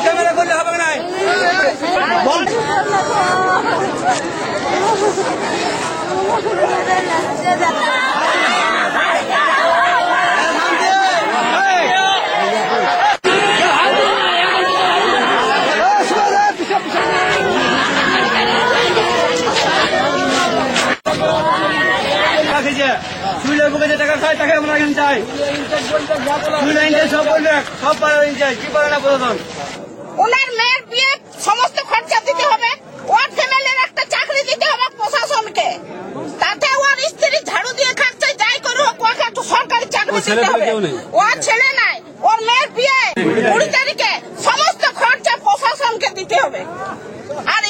Camera করলে হবে না। সুইলের বুকে যে টাকা খায় তাকে আমরা এখন চাই। সব পাড়া চাই, কি পারে না প্রশাসন। ওনার মেয়ের বিয়ে সমস্ত খরচা দিতে হবে, ওর ফ্যামিলির একটা চাকরি দিতে হবে প্রশাসনকে, তাতে ওর স্ত্রী ঝাড়ু দিয়ে খাচ্ছে, যাই করুক ওকে একটু সরকারি চাকরি দিতে হবে। ওর ছেলে নাই, ওর মেয়ের বিয়ে 20 তারিখে সমস্ত খরচা প্রশাসনকে দিতে হবে। আর